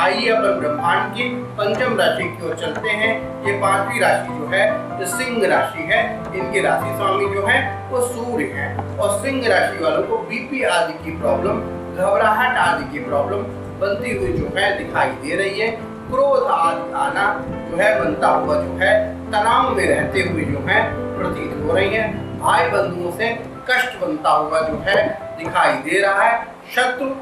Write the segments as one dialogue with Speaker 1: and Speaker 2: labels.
Speaker 1: आइए अपन ब्रह्मांड की पंचम राशि की ओर चलते हैं। ये पांचवी राशि जो है जो सिंह राशि है, इनके राशि स्वामी जो है वो सूर्य है। और सिंह राशि वालों को बीपी आदि की प्रॉब्लम, घबराहट आदि की प्रॉब्लम बनती हुई जो है दिखाई दे रही है। क्रोध आदि आना जो है बनता हुआ जो है, तनाव में रहते हुए जो है प्रतीत हो रही है। भाई बंधुओं से कष्ट बनता हुआ जो है दिखाई दे रहा है। शत्रु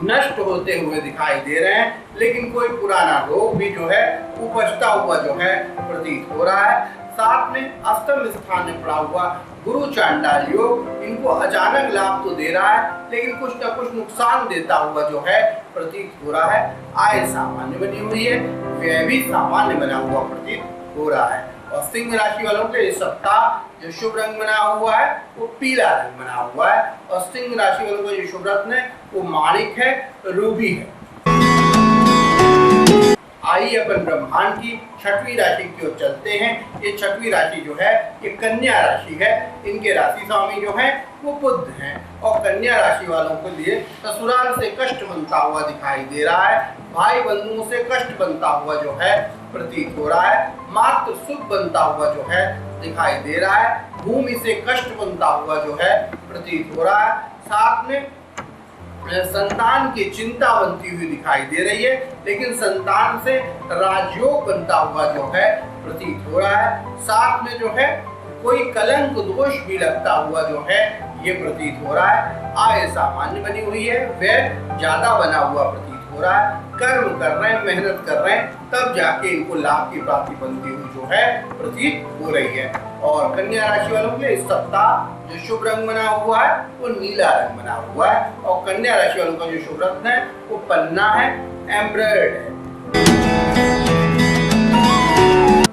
Speaker 1: नष्ट होते हुए दिखाई दे रहे हैं, लेकिन कोई पुराना रोग भी जो है उपजता हुआ जो है प्रतीत हो रहा है। साथ में अष्टम स्थान में पड़ा हुआ गुरु चांडाल योग इनको अचानक लाभ तो दे रहा है, लेकिन कुछ न कुछ नुकसान देता हुआ जो है प्रतीत हो रहा है। आय सामान्य बनी हुई है, व्यय भी सामान्य बना हुआ प्रतीत हो रहा है। और सिंह राशि वालों के इस सप्ताह जो शुभ रंग बना हुआ है वो पीला रंग बना हुआ है। और सिंह राशि वालों का जो शुभ रत्न है वो माणिक है, रूबी है। आइए अपन ब्रह्मांड की छठवीं राशि की ओर चलते हैं। ये छठवीं राशि जो है ये कन्या राशि है। इनके राशि स्वामी जो है वो बुध हैं। और कन्या राशि वालों के लिए ससुराल से कष्ट बनता हुआ दिखाई दे रहा है। भाई बंधुओं से कष्ट बनता हुआ जो है प्रतीत हो रहा है। मात्र सुख बनता हुआ जो है दिखाई दे रहा है। भूमि से कष्ट बनता हुआ जो है प्रतीत हो रहा है। साथ में संतान की चिंता बनती हुई दिखाई दे रही है, लेकिन संतान से राजयोग बनता हुआ जो है प्रतीत हो रहा है। साथ में जो है कोई कलंक दोष भी लगता हुआ जो है ये प्रतीत हो रहा है। आय सामान्य बनी हुई है, व्यय ज्यादा बना हुआ प्रतीत हो रहा है। कर्म कर रहे हैं, मेहनत कर रहे हैं, तब जाके इनको लाभ की प्राप्ति बनती हुई जो है प्रतीत हो रही है। और कन्या राशि वालों के लिए इस सप्ताह जो शुभ रंग बना हुआ है वो नीला रंग बना हुआ है। और कन्या राशि वालों का जो शुभ रत्न है वो पन्ना है, एम्ब्रॉयडर्ड है।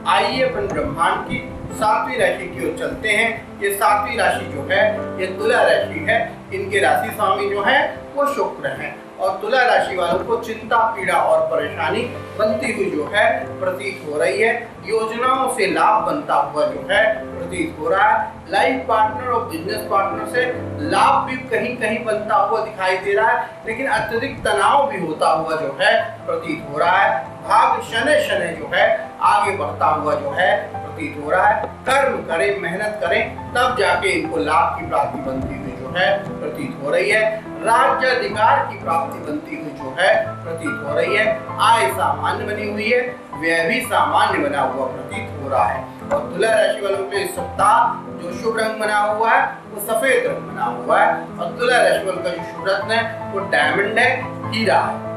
Speaker 1: आइए अपन ब्रह्मांड की सातवीं राशि की ओर चलते हैं। ये सातवीं राशि जो है ये तुला राशि है। इनके राशि स्वामी जो है वो शुक्र है। और तुला राशि वालों को चिंता, पीड़ा और परेशानी बनती हुई जो है प्रतीत हो रही है। योजनाओं से लाभ बनता हुआ जो है प्रतीत हो रहा है। लाइफ पार्टनर और बिजनेस पार्टनर से लाभ भी कहीं कहीं बनता हुआ दिखाई दे रहा है, लेकिन अत्यधिक तनाव भी होता हुआ जो है प्रतीत हो रहा है। भाग शनै शनै जो है आगे बढ़ता हुआ जो है प्रतीत हो रहा है। कर्म करें, मेहनत करें, तब जाके इनको लाभ की प्राप्ति बनती हुई जो है प्रतीत हो रही है। राज्य अधिकार की प्राप्ति बनती हुई जो है प्रतीत हो रही है। आय सामान्य बनी हुई है, व्यय भी सामान्य बना हुआ प्रतीत हो रहा है। और तुला राशि वालों के इस सप्ताह जो शुभ रंग बना हुआ है वो सफेद रंग बना हुआ है। और तुला राशि वालों का जो शुभ रत्न है वो डायमंड है, हीरा है।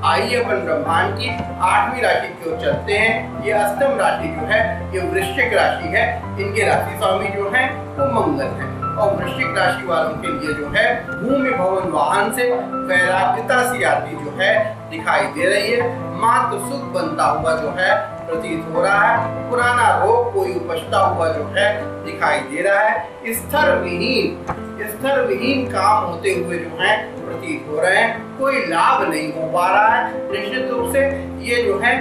Speaker 1: आइए अपन ब्रह्मांड की आठवीं राशि की ओर चलते हैं। ये अष्टम राशि जो है ये वृश्चिक राशि है। इनके राशि स्वामी जो है वो मंगल है। और वृश्चिक राशि वालों के लिए जो है भूमि, भवन, वाहन से वैराग्यता सी आती जो है दिखाई दे रही है। मात्र सुख बनता हुआ जो है प्रतीत हो रहा है। पुराना रोग कोई उपजता हुआ जो है दिखाई दे रहा है। स्तर विहीन काम होते हुए जो है प्रतीत हो रहे हैं। कोई लाभ नहीं हो पा रहा है। निश्चित रूप से ये जो है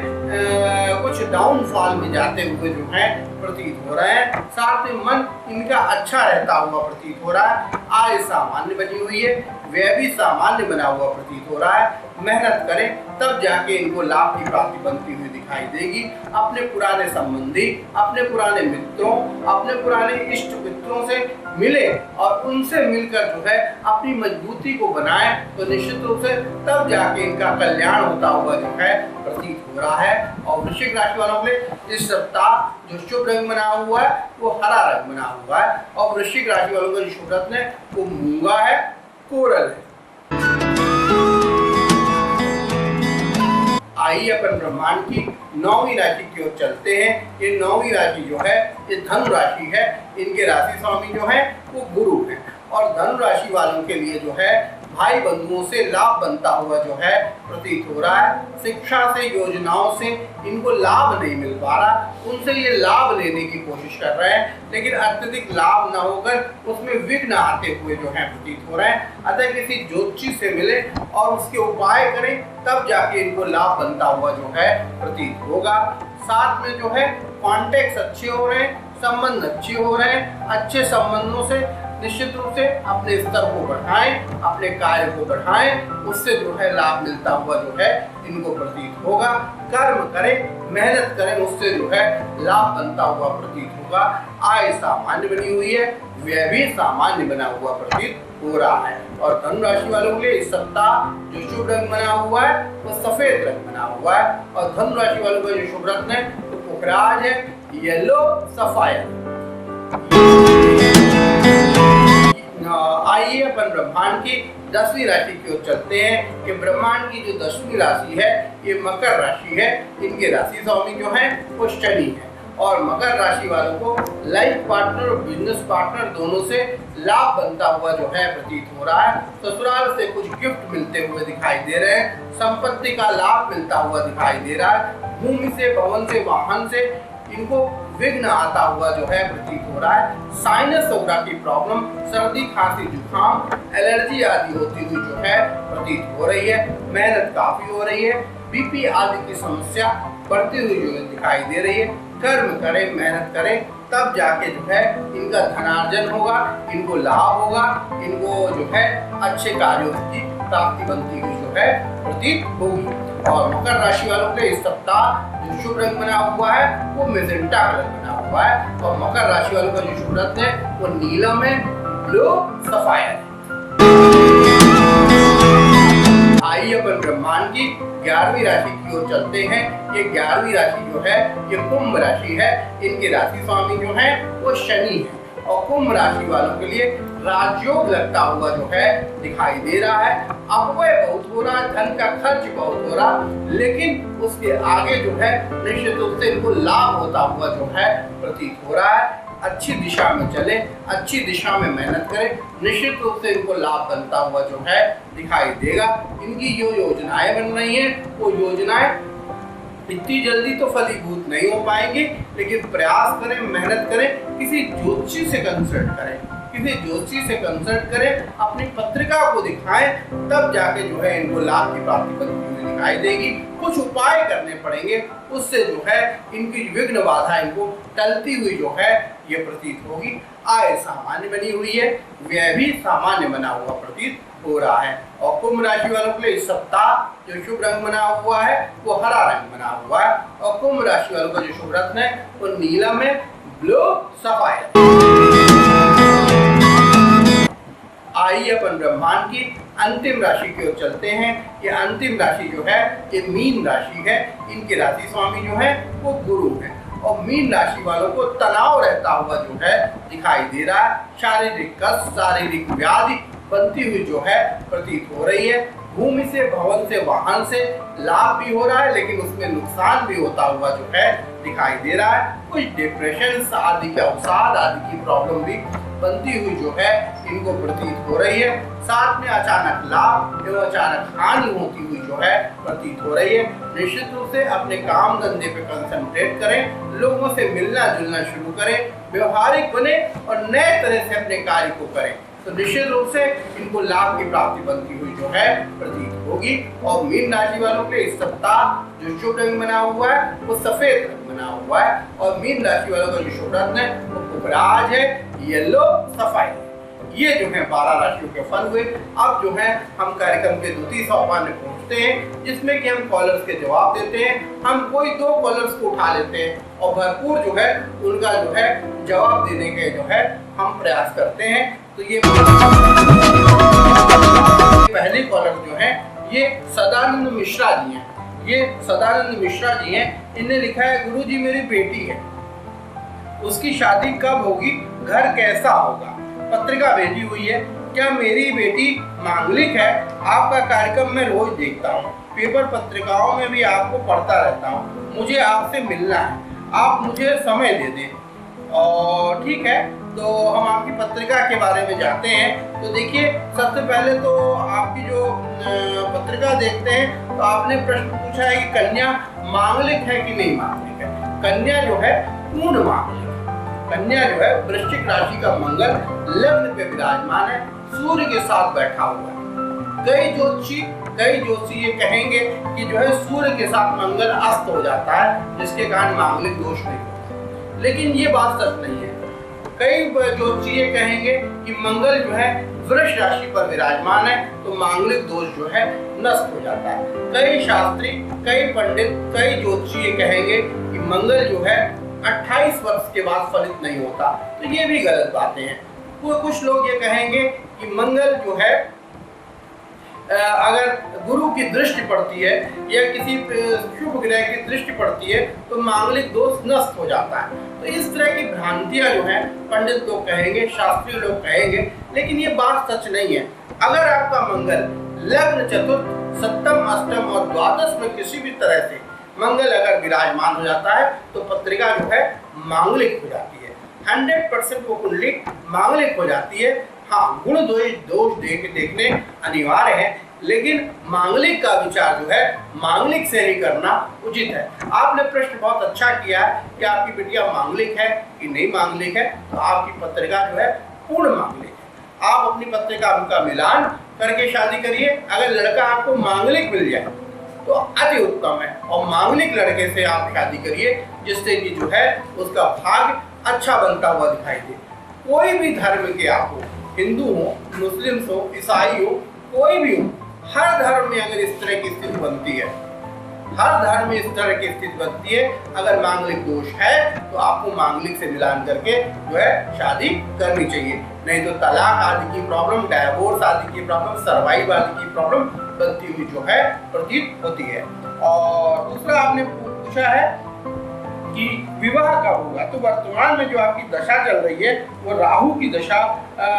Speaker 1: कुछ डाउनफॉल में जाते हुए जो है प्रतीत हो रहे हैं। साथ में मन इनका अच्छा रहता हुआ प्रतीत हो रहा है। आय सामान्य बनी हुई है, व्यय भी सामान्य बना हुआ प्रतीत हो रहा है। मेहनत करें तब जाके इनको लाभ की प्राप्ति बनती हुई दिखाई देगी। अपने पुराने संबंधी, अपने पुराने मित्रों, अपने पुराने इष्ट मित्रों से मिले और उनसे मिलकर जो है अपनी मजबूती को बनाएं, तो निश्चित रूप से तब जाके इनका कल्याण होता हुआ जो है प्रतीत हो रहा है। और वृश्चिक राशि वालों के लिए इस सप्ताह जो शुभ रंग बना हुआ है वो हरा रंग बना हुआ है। और वृश्चिक राशि वालों का जो शुभ रत्न है वो मूंगा है, कोरल है। आइए अपन ब्रह्मांड की नौवीं राशि की ओर चलते हैं। ये नौवीं राशि जो है ये धनु राशि है। इनके राशि स्वामी जो है वो गुरु है। और धनु राशि वालों के लिए जो है भाई बंधुओं से लाभ बनता हुआ जो है प्रतीत हो रहा है। शिक्षा से, योजनाओं से इनको लाभ नहीं मिल पा रहा, उनसे ये लाभ लेने की कोशिश कर रहे हैं, लेकिन अत्यधिक लाभ न होकर उसमें विघ्न आते हुए जो है प्रतीत हो रहे हैं। अतः किसी ज्योतिषी से मिले और उसके उपाय करें, तब जाके इनको लाभ बनता हुआ जो है प्रतीत होगा। साथ में जो है कॉन्टेक्ट अच्छे हो रहे हैं, संबंध अच्छे हो रहे हैं, अच्छे संबंधों से निश्चित रूप से अपने स्तर को बढ़ाएं, अपने कार्य को बढ़ाएं, उससे जो है लाभ मिलता हुआ जो है इनको प्रतीत होगा। कर्म करें, मेहनत करें, उससे जो है लाभ बनता हुआ प्रतीत होगा। आय सामान्य बनी हुई है, व्यय भी सामान्य बना हुआ प्रतीत हो रहा है। और धनु राशि वालों के लिए इस सप्ताह जो शुभ रंग बना हुआ है वो सफेद रंग बना हुआ है। और धनु राशि वालों का जो शुभ रत्न है वो पुखराज है, येलो सफायर। आइए अपन ब्रह्मांड की 10वीं राशि की ओर चलते हैं। कि ब्रह्मांड की जो 10वीं राशि है ये मकर राशि है। इनके राशि स्वामी जो है वो शनि है। और मकर राशि वालों को लाइफ पार्टनर और बिजनेस पार्टनर दोनों से लाभ बनता हुआ जो है प्रतीत हो रहा है। ससुराल से कुछ गिफ्ट मिलते हुए दिखाई दे रहे हैं, संपत्ति का लाभ मिलता हुआ दिखाई दे रहा है। भूमि से, भवन से, वाहन से इनको विघ्न आता हुआ जो है प्रतीत हो रहा है। साइनस वगैरह की प्रॉब्लम, सर्दी, खांसी, जुकाम, एलर्जी आदि होती हुई जो है प्रतीत हो रही है। मेहनत काफी हो रही है। बीपी आदि की समस्या बढ़ती हुई जो दिखाई दे रही है। कर्म करें, मेहनत करें, तब जाके जो है इनका धनार्जन होगा, इनको लाभ होगा, इनको जो है अच्छे कार्यों की प्राप्ति बनती हुई जो है प्रतीत होगी। और मकर राशि वालों के इस सप्ताह जो शुभ रंग बना हुआ है वो मेजेंटा कलर बना हुआ है। और मकर राशि वालों का जो शुभ रत्न है वो नीलम है, ब्लू सफायर है। आइए अपन ब्रह्मांड की 11वीं राशि की ओर चलते हैं। ये 11वीं राशि जो है ये कुंभ राशि है। इनके राशि स्वामी जो है वो शनि है। और कुंभ राशि वालों के लिए राजयोग लगता हुआ जो है दिखाई दे रहा है। अपव्यय बहुत हो रहा है, धन का खर्च बहुत हो रहा, लेकिन उसके आगे जो है निश्चित रूप से इनको लाभ होता हुआ जो है प्रतीत हो रहा है। अच्छी दिशा में चले, अच्छी दिशा में मेहनत करें, निश्चित रूप से इनको लाभ बनता हुआ जो है दिखाई देगा। इनकी जो योजनाएं बन रही हैं वो योजनाएं इतनी जल्दी तो फलीभूत नहीं हो पाएंगी, लेकिन प्रयास करें, मेहनत करें, किसी ज्योतिषी से कंसल्ट करें, किसी ज्योतिषी से कंसल्ट करें, अपनी पत्रिका को दिखाएं, तब जाके जो है इनको लाभ की प्राप्ति बनती हुई दिखाई देगी। कुछ उपाय करने पड़ेंगे, उससे जो है इनकी विघ्न बाधा इनको टलती हुई जो है ये प्रतीत होगी। आय सामान्य बनी हुई है, व्यय भी सामान्य बना हुआ प्रतीत हो रहा है। और कुंभ राशि वालों के लिए इस सप्ताह जो शुभ रंग बना हुआ है वो हरा रंग बना हुआ है। और कुंभ राशि वालों का जो शुभ रत्न है वो नीलम है, ब्लू सफायर। आइए अपन ब्रह्मांड की अंतिम राशि की ओर चलते हैं। ये अंतिम राशि जो है ये मीन राशि है। इनके राशि स्वामी जो है वो गुरु है। और मीन राशि वालों को तनाव रहता हुआ जो है दिखाई दे रहा है। शारीरिक कष्ट, शारीरिक व्याधि बनती हुई जो है प्रतीत हो रही है। भूमि से, भवन से, वाहन से लाभ भी हो रहा है, लेकिन उसमें नुकसान भी होता हुआ जो है दिखाई दे रहा है। कुछ डिप्रेशन आदि के अवसाद आदि की प्रॉब्लम भी बनती हुई जो है इनको प्रतीत हो रही है। साथ में अचानक लाभ एवं अचानक हानि होती हुई जो है प्रतीत हो रही है। निश्चित रूप से अपने काम धंधे पे कंसंट्रेट करें, लोगों से मिलना जुलना शुरू करें, व्यवहारिक बने और नए तरह से अपने कार्य को करें, तो निश्चित रूप से इनको लाभ की प्राप्ति बनती हुई जो है प्रतीत होगी। और मीन राशि वालों के इस सप्ताह जो शुभ रंग बना हुआ है वो सफेद रंग बना हुआ है। और मीन राशि वालों का जो शुभ रत्न है वो पुखराज है, येलो सफायर। ये जो है 12 राशियों के फल हुए। अब जो है हम कार्यक्रम के द्वितीय सोपान में पहुंचते हैं, जिसमें कि हम कॉलर्स के जवाब देते हैं। हम कोई 2 कॉलर्स को उठा लेते हैं और भरपूर जो है उनका जो है जवाब देने के जो है हम प्रयास करते हैं। तो ये पहले कॉलर जो है ये सदानंद मिश्रा जी हैं। ये सदानंद मिश्रा जी हैं। इन्हें लिखा है, गुरुजी मेरी बेटी है, उसकी शादी कब होगी, घर कैसा होगा। पत्रिका भेजी हुई है। क्या मेरी बेटी मांगलिक है? आपका कार्यक्रम मैं रोज देखता हूँ, पेपर पत्रिकाओं में भी आपको पढ़ता रहता हूँ। मुझे आपसे मिलना है, आप मुझे समय दे दें। और ठीक है, तो हम आपकी पत्रिका के बारे में जानते हैं। तो देखिए, सबसे पहले तो आपकी जो पत्रिका देखते हैं तो आपने प्रश्न पूछा है कि कन्या मांगलिक है कि नहीं मांगलिक है। कन्या जो है पूर्ण मांगलिक। कन्या जो है वृश्चिक राशि का मंगल लग्न पे विराजमान है, सूर्य के साथ बैठा हुआ है। कई ज्योतिषी ये कहेंगे कि जो है सूर्य के साथ मंगल अस्त हो जाता है, जिसके कारण मांगलिक दोष नहीं होता, लेकिन ये बात सच नहीं है। कई ज्योतिषी कहेंगे कि मंगल जो है वृष राशि पर विराजमान है तो मांगलिक दोष जो है नष्ट हो जाता है। कई शास्त्री, कई पंडित, कई ज्योतिषी कहेंगे कि मंगल जो है 28 वर्ष के बाद फलित नहीं होता, तो ये भी गलत बातें हैं। कुछ लोग ये कहेंगे कि मंगल जो है अगर गुरु की दृष्टि पड़ती है या किसी शुभ ग्रह की दृष्टि पड़ती है तो मांगलिक दोष नष्ट हो जाता है। तो इस तरह की भ्रांतियां जो हैं पंडित लोग कहेंगे, शास्त्रीय लोग कहेंगे, लेकिन ये बात सच नहीं है। अगर आपका मंगल लग्न, चतुर्थ, सप्तम, अष्टम और द्वादश में किसी भी तरह से मंगल अगर विराजमान हो जाता है तो पत्रिका जो है मांगलिक हो जाती है। 100% वो कुंडली मांगलिक हो जाती है। हाँ, गुण दोष देखने अनिवार्य है, लेकिन मांगलिक का विचार जो है मांगलिक से ही करना उचित है। आपने प्रश्न बहुत अच्छा किया है कि आपकी बिटिया मांगलिक है कि नहीं मांगलिक है, तो आपकी पत्रिका जो है पूर्ण मांगलिक है। आप अपनी पत्रिका का मिलान करके शादी करिए। अगर लड़का आपको मांगलिक मिल जाए तो अति उत्तम है, और मांगलिक लड़के से आप शादी करिए जिससे कि जो है उसका भाग्य अच्छा बनता हुआ दिखाई दे। कोई भी धर्म के आप हो, हिंदू हो, मुस्लिम हो, ईसाई हो, कोई भी हो, हर धर्म में अगर इस तरह की स्थिति बनती है, हर धर्म में इस तरह की स्थिति बनती है, अगर मांगलिक दोष है तो आपको मांगलिक से मिलान करके जो है शादी करनी चाहिए। नहीं तो तलाक आदि की प्रॉब्लम, डाइवोर्स आदि की प्रॉब्लम, सर्वाइव आदि की प्रॉब्लम बनती हुई जो है प्रतीत होती है। और दूसरा आपने पूछा है कि विवाह कब होगा, तो वर्तमान में जो आपकी दशा चल रही है वो राहु की दशा,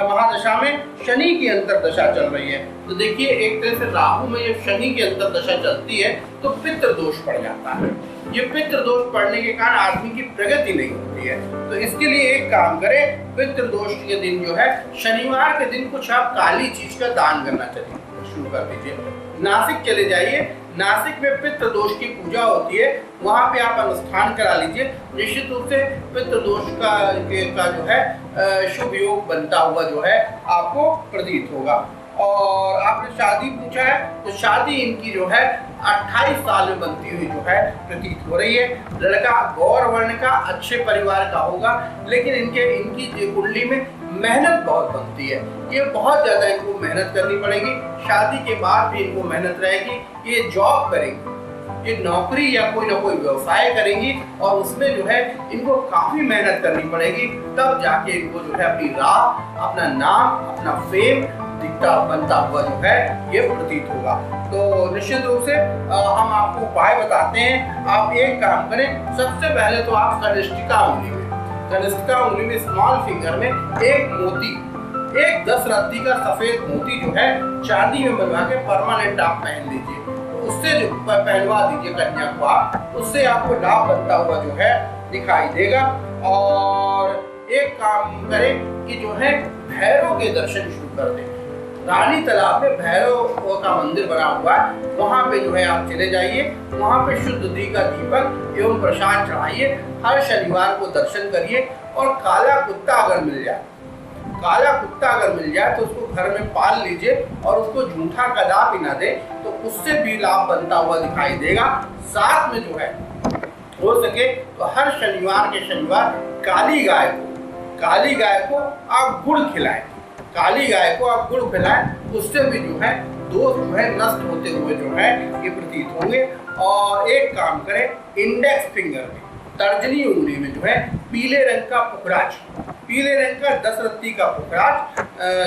Speaker 1: महादशा में शनि की अंतरदशा चल रही है। तो देखिए, एक तरह से राहु में जब शनि की अंतरदशा चलती है तो पितृ दोष पड़ जाता है। ये पितृ दोष पड़ने के कारण आदमी की प्रगति नहीं होती है। तो इसके लिए एक काम करें, पितृ दोष के दिन जो है शनिवार के दिन कुछ आप काली चीज का दान करना शुरू कर दीजिए। नासिक चले जाइए, नासिक में पितृ दोष की पूजा होती है, वहाँ पे आप अनुष्ठान करा लीजिए। निश्चित रूप से पितृ दोष का जो है शुभ योग बनता हुआ जो है आपको प्रतीत होगा। और आपने शादी पूछा है, तो शादी इनकी जो है 28 साल में बनती हुई जो है प्रतीत हो रही है। लड़का गौर वर्ण का, अच्छे परिवार का होगा, लेकिन इनकी कुंडली में मेहनत बहुत बनती है। ये बहुत ज़्यादा इनको मेहनत करनी पड़ेगी। शादी के बाद भी इनको मेहनत रहेगी। ये जॉब करेंगी, ये नौकरी या कोई ना कोई व्यवसाय करेंगी, और उसमें जो है इनको काफ़ी मेहनत करनी पड़ेगी। तब जाके इनको जो है अपनी राह, अपना नाम, अपना फेम दिखता बनता हुआ जो है ये प्रतीत होगा। तो निश्चित रूप से हम आपको उपाय बताते हैं। आप एक काम करें, सबसे पहले तो आप कनिष्ठिका उंगली में स्मॉल फिंगर में एक मोती, एक 10 रत्ती का सफेद मोती जो है चांदी में बनवा के परमानेंट आप पहन लीजिए। तो उससे जो पहनवा दीजिए कन्या को आप, उससे आपको लाभ बनता हुआ जो है दिखाई देगा। और एक काम करें कि जो है भैरव के दर्शन शुरू कर दें। रानी तालाब में भैरव का मंदिर बना हुआ है, वहाँ पे जो है आप चले जाइए। वहाँ पे शुद्ध घी का दीपक एवं प्रसाद चढ़ाइए। हर शनिवार को दर्शन करिए। और काला कुत्ता अगर मिल जाए तो उसको घर में पाल लीजिए और उसको झूठा कदापि ना दे, तो उससे भी लाभ बनता हुआ दिखाई देगा। साथ में जो है हो सके तो हर शनिवार के शनिवार काली गाय को आप गुड़ खिलाएं। उससे भी जो है दोष जो है नष्ट होते हुए जो है ये प्रतीत होंगे। और एक काम करें, इंडेक्स फिंगर में, तर्जनी उंगली में जो है पीले रंग का पुखराज, पीले रंग का 10 रत्ती का पुखराज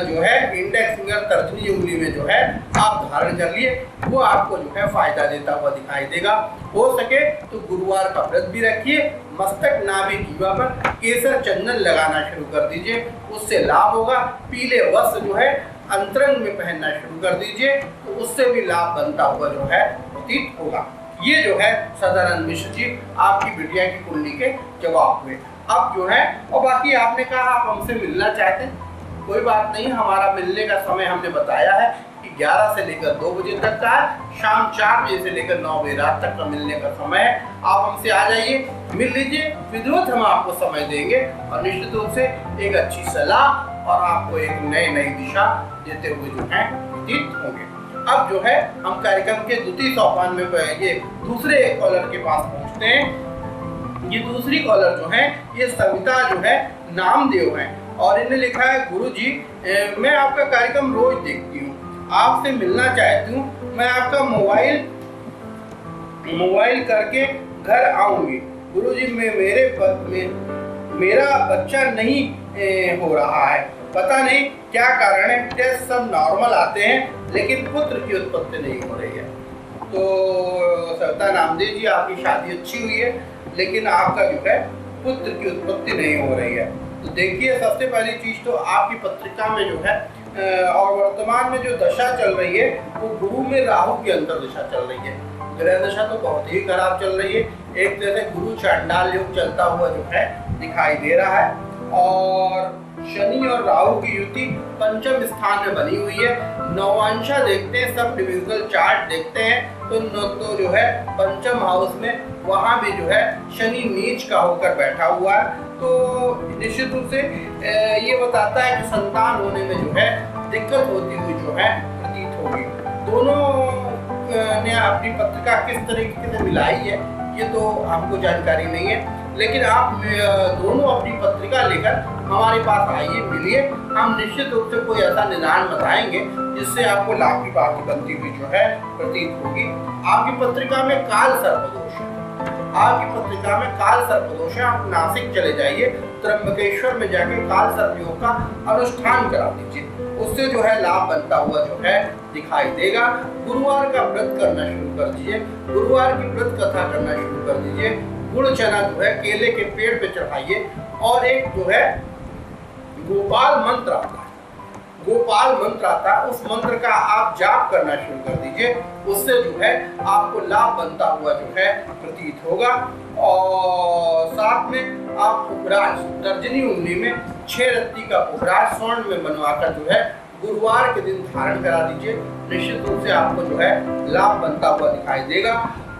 Speaker 1: जो है इंडेक्स फिंगर तर्जनी उंगली में जो है आप धारण कर लिए। वो आपको जो है फायदा देता हुआ दिखाई देगा। हो सके तो गुरुवार का व्रत भी रखिए। मस्तक, नाभि, जीवा पर केसर चंदन लगाना शुरू कर दीजिए, उससे लाभ होगा। पीले वस्त्र जो है अंतरंग में पहनना शुरू कर दीजिए, तो उससे भी लाभ बनता हुआ जो है प्रतीत होगा। ये जो है सदानंद मिश्र जी आपकी बिटिया की कुंडली के जवाब हुए। अब जो है, और बाकी आपने कहा आप हमसे मिलना चाहते हैं, कोई बात नहीं। हमारा मिलने का समय हमने बताया है कि 11 से लेकर 2 बजे तक का है, शाम 4 बजे से लेकर 9 बजे रात तक का मिलने का समय है। आप हमसे आ जाइए, मिल लीजिए, विधिवत हम आपको समय देंगे और निश्चित रूप से एक अच्छी सलाह और आपको एक नई दिशा देते हुए जो है व्यतीत होंगे। अब जो है हम कार्यक्रम के द्वितीय सोपान में ये दूसरे कॉलर के पास पहुंचते हैं। ये दूसरी कॉलर जो है ये सविता जो है नामदेव है और इन्हें लिखा है गुरुजी मैं आपका कार्यक्रम रोज देखती हूँ, आपसे मिलना चाहती हूँ, मैं आपका मोबाइल करके घर आऊंगी। गुरुजी मेरा बच्चा नहीं हो रहा है, पता नहीं क्या कारण है, टेस्ट सब नॉर्मल आते हैं लेकिन पुत्र की उत्पत्ति नहीं हो रही है। तो सविता नामदेव जी आपकी शादी अच्छी हुई है लेकिन आपका जो है पुत्र की उत्पत्ति नहीं हो रही है। तो देखिए सबसे पहली चीज तो आपकी पत्रिका में जो है और वर्तमान में जो दशा चल रही है वो गुरु में राहु की अंतर दशा चल रही है। ग्रह दशा तो बहुत ही खराब चल रही है, एक तरह से गुरु चांडाल योग चलता हुआ जो है दिखाई दे रहा है और शनि और राहु की युति पंचम स्थान में बनी हुई है। नवांशा देखते हैं, सब डिविजनल चार्ट देखते हैं तो जो है पंचम हाउस में वहां भी जो है शनि नीच का होकर बैठा हुआ है। तो निश्चित रूप से ये बताता है कि संतान होने में जो है दिक्कत होती हुई जो है प्रतीत होगी। दोनों ने अपनी पत्रिका किस तरीके से मिलाई है ये तो हमको जानकारी नहीं है, लेकिन आप दोनों अपनी पत्रिका लेकर हमारे पास आइए, मिलिए, हम निश्चित रूप से कोई ऐसा निदान बताएंगे जिससे आपको लाभ की बात बनती हुई जो है प्रतीत होगी। आपकी पत्रिका में काल सर्पदोष है, आपकी पत्रिका में काल सर्पदोष है, आप नासिक चले जाइए, त्र्यंबकेश्वर में जाके काल सर्प योग का अनुष्ठान करा दीजिए, उससे जो है लाभ बनता हुआ जो है दिखाई देगा। गुरुवार का व्रत करना शुरू कर दीजिए, गुरुवार की व्रत कथा करना शुरू कर दीजिए। गुड़ चना जो है केले के पेड़ पे चढ़ाइए और एक जो है गोपाल मंत्र आता है, गोपाल मंत्र आता है, उस मंत्र का आप जाप करना शुरू कर दीजिए, उससे जो है आपको लाभ बनता हुआ जो है प्रतीत होगा। और साथ में आप पुखराज तर्जनी उंगली में 6 रत्ती का पुखराज स्वर्ण में बनवाकर जो है गुरुवार के दिन धारण करा दीजिए, निश्चित रूप से आपको जो है लाभ बनता हुआ दिखाई देगा।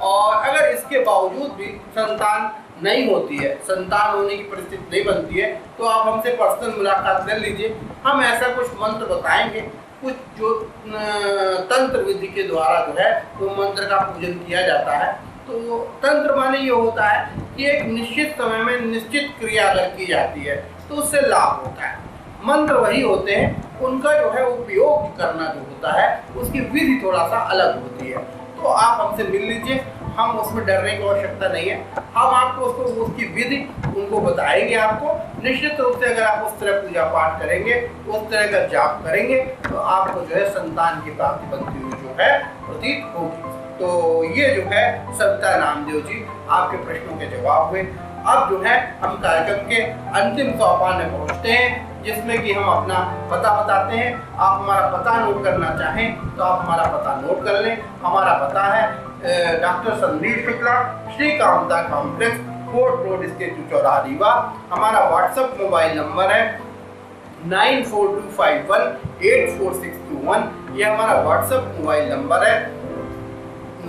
Speaker 1: और अगर इसके बावजूद भी संतान नहीं होती है, संतान होने की परिस्थिति नहीं बनती है, तो आप हमसे पर्सनल मुलाकात कर लीजिए, हम ऐसा कुछ मंत्र बताएंगे, कुछ जो तंत्र विधि के द्वारा जो है वो मंत्र का पूजन किया जाता है। तो तंत्र माने ये होता है कि एक निश्चित समय में निश्चित क्रिया अगर की जाती है तो उससे लाभ होता है। मंत्र वही होते हैं, उनका जो है उपयोग करना जो होता है उसकी विधि थोड़ा सा अलग होती है। तो आप हमसे मिल लीजिए, हम उसमें डरने की आवश्यकता नहीं है, हम आपको उसकी विधि उनको बताएंगे। आपको निश्चित रूप से अगर आप उस तरह पूजा पाठ करेंगे, उस तरह का जाप करेंगे तो आपको जो है संतान की प्राप्ति बनती हुई जो है प्रतीत होगी। तो ये जो है सविता नामदेव जी आपके प्रश्नों के जवाब हुए। अब जो है हम कार्यक्रम के अंतिम सोपान में पहुंचते हैं जिसमें कि हम अपना पता बताते हैं। आप हमारा पता नोट करना चाहें तो आप हमारा पता नोट कर लें। हमारा पता है doctor Sandeep Shukla, Shri Kamta complex, fort road, statue चौराहा, रीवा। हमारा व्हाट्सएप मोबाइल नंबर है 9421184621, ये हमारा व्हाट्सएप मोबाइल नंबर है।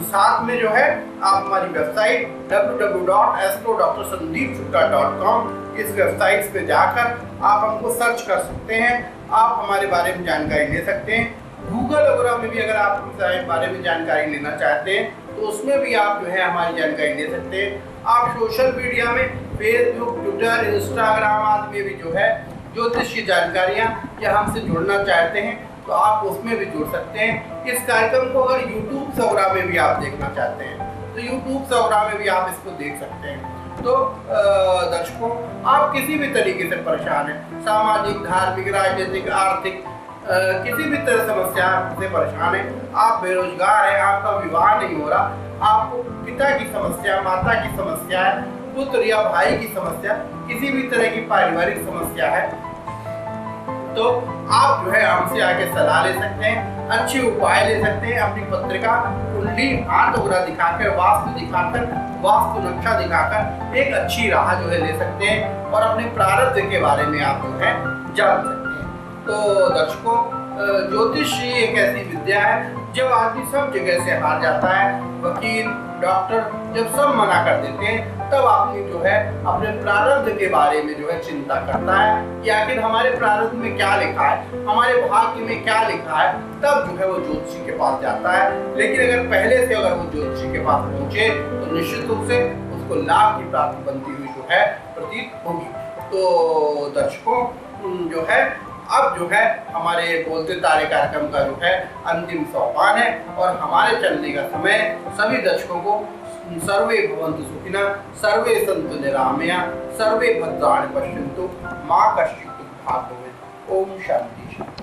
Speaker 1: साथ में जो है आप हमारी वेबसाइट www.astrodrsandeepshukla.com, इस वेबसाइट पे जाकर आप हमको सर्च कर सकते हैं, आप हमारे बारे में जानकारी ले सकते हैं। गूगल वगैरह में भी अगर आप हमारे बारे में जानकारी लेना चाहते हैं तो उसमें भी आप जो है हमारी जानकारी ले सकते हैं। आप सोशल मीडिया में फेसबुक, ट्विटर, इंस्टाग्राम आदि में भी जो है ज्योतिष की जानकारियाँ या हमसे जुड़ना चाहते हैं तो आप उसमें भी जुड़ सकते हैं। इस कार्यक्रम को अगर यूट्यूब सौरा में भी आप देखना चाहते हैं तो यूट्यूब सौरा में भी आप इसको देख सकते हैं। तो दर्शकों, आप किसी भी तरीके से परेशान हैं, सामाजिक, धार्मिक, राजनीतिक, आर्थिक, किसी भी तरह समस्या से परेशान हैं, आप बेरोजगार हैं, आपका विवाह नहीं हो रहा, आपको पिता की समस्या, माता की समस्या है, पुत्र या भाई की समस्या, किसी भी तरह की पारिवारिक समस्या है, तो आप जो है हमसे आके सलाह ले सकते हैं, अच्छे उपाय ले सकते हैं। अपनी पत्रिका, कुंडली, हाथ वगैरह दिखाकर, वास्तु दिखाकर, वास्तु नक्शा दिखाकर एक अच्छी राह जो है ले सकते हैं और अपने प्रारब्ध के बारे में आप जो है जान सकते हैं। तो दर्शकों, ज्योतिष एक ऐसी विद्या है जब आदमी सब जगह से हार जाता है, वकील, डॉक्टर जब सब मना कर देते हैं तब आदमी जो है अपने प्रारब्ध के बारे में जो है चिंता करता है कि आखिर हमारे प्रारब्ध में क्या लिखा है, हमारे भाग्य में क्या लिखा है, तब जो है वो ज्योतिषी के पास जाता है। लेकिन अगर पहले से अगर वो ज्योतिषी के पास पहुंचे तो निश्चित रूप से उस उनको लाभ की प्राप्ति बनती हुई जो है प्रतीत होगी। तो दर्शकों जो है अब जो है हमारे बोलते तारे कार्यक्रम का जो है अंतिम सोपान है और हमारे चलने का समय। सभी दर्शकों को सर्वे भवन्तु सुखिनः, सर्वे सन्तु निरामया, सर्वे भद्राणि पश्यन्तु, मां कश्चित् दुःखभाग् भवेत्। ओम शांति।